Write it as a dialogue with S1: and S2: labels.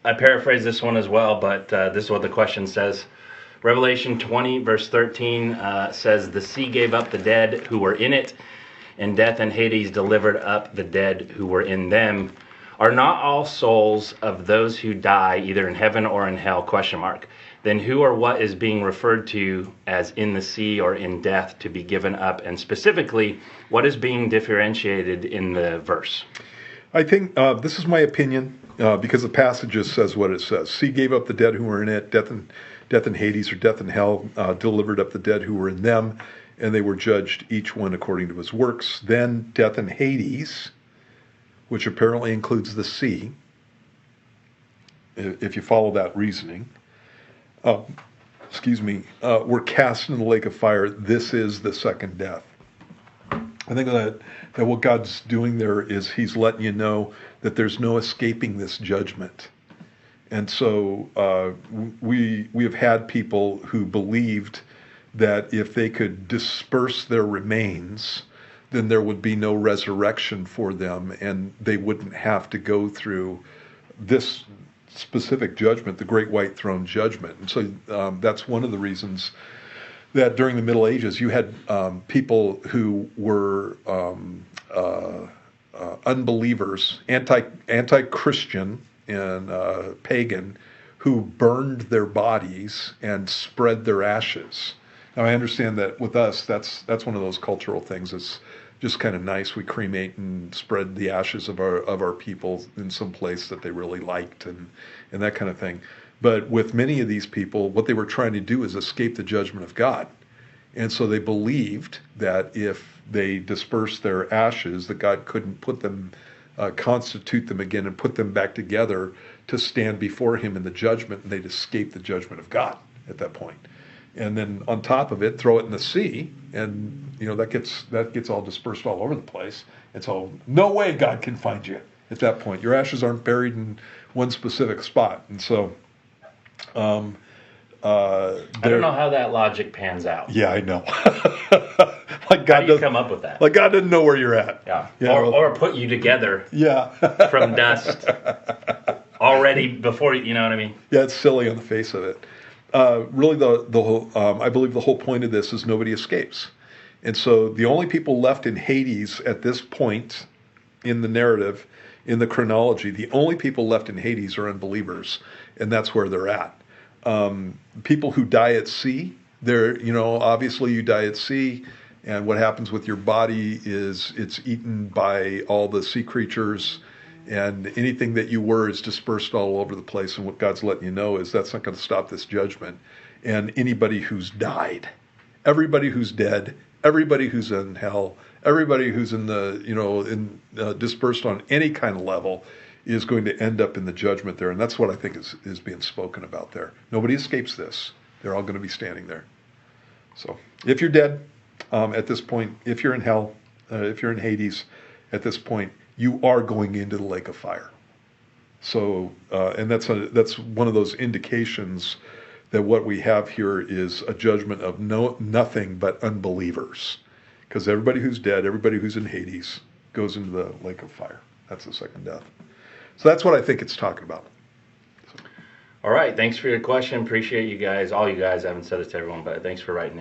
S1: I paraphrase this one as well, but this is what the question says. Revelation 20, verse 13 says, "The sea gave up the dead who were in it, and death and Hades delivered up the dead who were in them. Are not all souls of those who die either in heaven or in hell?" Question mark. Then who or what is being referred to as in the sea or in death to be given up? And specifically, what is being differentiated in the verse?
S2: I think this is my opinion because the passage just says what it says. Sea gave up the dead who were in it. Death and Hades, or death and hell, delivered up the dead who were in them, and they were judged each one according to his works. Then death and Hades, which apparently includes the sea, if you follow that reasoning, were cast in the lake of fire. This is the second death. I think that what God's doing there is he's letting you know that there's no escaping this judgment. And so we have had people who believed that if they could disperse their remains, then there would be no resurrection for them, and they wouldn't have to go through this specific judgment, the Great White Throne Judgment. And so that's one of the reasons that during the Middle Ages you had people who were unbelievers, anti-Christian and pagan, who burned their bodies and spread their ashes. Now I understand that with us, that's one of those cultural things. It's just kind of nice. We cremate and spread the ashes of our people in some place that they really liked and that kind of thing. But with many of these people, what they were trying to do is escape the judgment of God. And so they believed that if they dispersed their ashes, that God couldn't put them, constitute them again and put them back together to stand before him in the judgment, and they'd escape the judgment of God at that point. And then on top of it, throw it in the sea, and that gets all dispersed all over the place. And so no way God can find you at that point. Your ashes aren't buried in one specific spot. And so
S1: I don't know how that logic pans out.
S2: Yeah, I know. Like God
S1: how do you come up with that?
S2: Like God doesn't know where you're at.
S1: Yeah. Or put you together.
S2: Yeah.
S1: From dust. Already before, you know what I mean?
S2: Yeah, it's silly on the face of it. Really, the whole, I believe the whole point of this is nobody escapes. And so the only people left in Hades at this point in the narrative, in the chronology, the only people left in Hades are unbelievers, and that's where they're at. People who die at sea, obviously you die at sea, and what happens with your body is it's eaten by all the sea creatures, and anything that you were is dispersed all over the place. And what God's letting you know is that's not going to stop this judgment. And anybody who's died, everybody who's dead, everybody who's in hell, everybody who's in the dispersed on any kind of level is going to end up in the judgment there. And that's what I think is being spoken about there. Nobody escapes this. They're all going to be standing there. So if you're dead at this point, if you're in hell, if you're in Hades at this point, you are going into the lake of fire. So, and that's one of those indications that what we have here is a judgment of nothing but unbelievers. Because everybody who's dead, everybody who's in Hades, goes into the lake of fire. That's the second death. So that's what I think it's talking about.
S1: All right. Thanks for your question. Appreciate you guys. All you guys. I haven't said this to everyone, but thanks for writing in.